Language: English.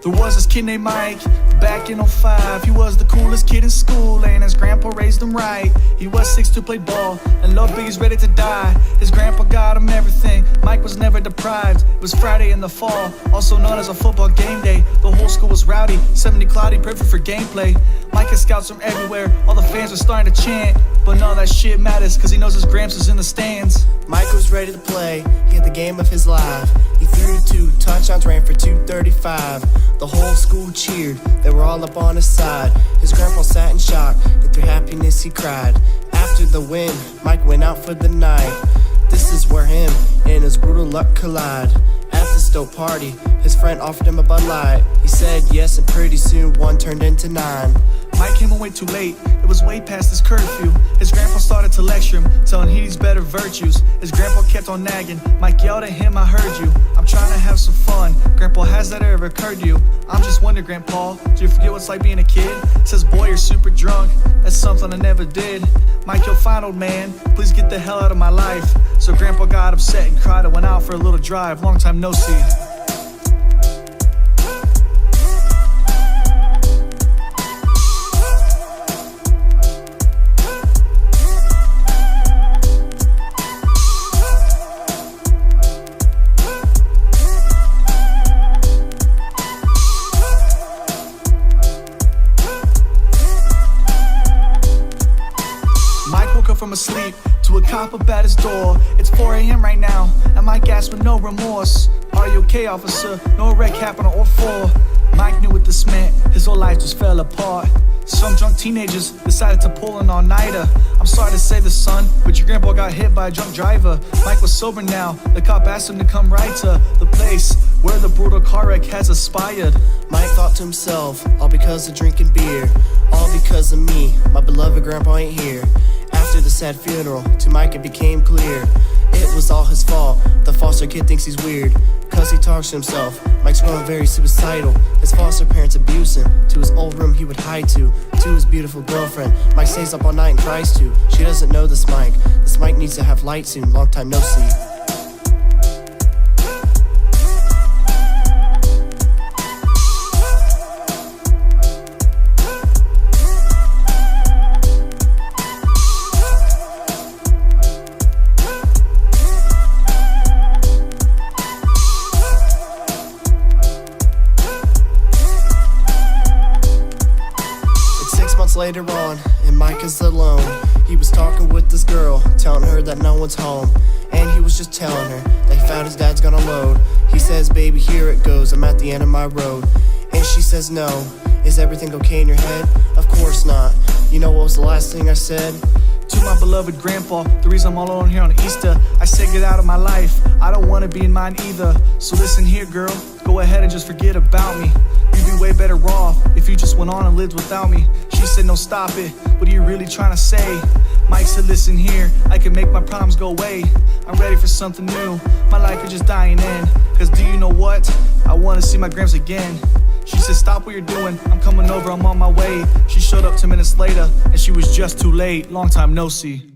There was this kid named Mike, back in '05. He was the coolest kid in school, and his grandpa raised him right. He was 6'2", played ball, and loved Biggie's Ready to Die. His grandpa got him everything, Mike was never deprived. It was Friday in the fall, also known as a football game day. The whole school was rowdy, 70 cloudy, perfect for gameplay. Mike had scouts from everywhere, all the fans were starting to chant. But none of that shit matters, cause he knows his Gramps is in the stands. Mike was ready to play, he had the game of his life. He threw 2 touchdowns, ran for 235. The whole school cheered, they were all up on his side. His grandpa sat in shock, and through happiness he cried. After the win, Mike went out for the night. This is where him and his brutal luck collide. At the Stoke party, his friend offered him a Bud Light. He said yes, and pretty soon 1 turned into 9. Mike came away too late, it was way past his curfew. His grandpa started to lecture him, telling he needs better virtues. His grandpa kept on nagging, Mike yelled at him, I heard you. I'm trying to have some fun, Grandpa, has that ever occurred to you? I'm just wondering, Grandpa, do you forget what it's like being a kid? Says, boy, you're super drunk, that's something I never did. Mike, you're fine, old man, please get the hell out of my life. So Grandpa got upset and cried and went out for a little drive. Long time no see. Mike woke up from a sleep to a cop up at his door. It's 4 a.m. right now, and Mike asked with no remorse, are you okay, officer? No red cap on or 4. Mike knew what this meant, his whole life just fell apart. Some drunk teenagers decided to pull an all-nighter. I'm sorry to say this, son, but your grandpa got hit by a drunk driver. Mike was sober now, the cop asked him to come right to the place where the brutal car wreck has aspired. Mike thought to himself, all because of drinking beer, all because of me, my beloved grandpa ain't here. After the sad funeral, to Mike it became clear, it was all his fault. The foster kid thinks he's weird, cause he talks to himself. Mike's growing very suicidal, his foster parents abuse him. To his old room he would hide to his beautiful girlfriend. Mike stays up all night and cries to. She doesn't know this Mike needs to have light soon, long time no see. Later on, and Mike is alone. He was talking with this girl, telling her that no one's home. And he was just telling her that he found his dad's gonna load. He says, baby, here it goes, I'm at the end of my road. And she says, no. Is everything okay in your head? Of course not. You know what was the last thing I said? To my beloved grandpa, the reason I'm all alone here on Easter, I said get out of my life, I don't want to be in mine either. So listen here, girl, go ahead and just forget about me. You'd be way better off if you just went on and lived without me. She said, no, stop it, what are you really trying to say? Mike said, listen here, I can make my problems go away. I'm ready for something new, my life is just dying in. Cause do you know what? I want to see my Gramps again. She said, stop what you're doing, I'm coming over, I'm on my way. She showed up 10 minutes later, and she was just too late. Long time no see.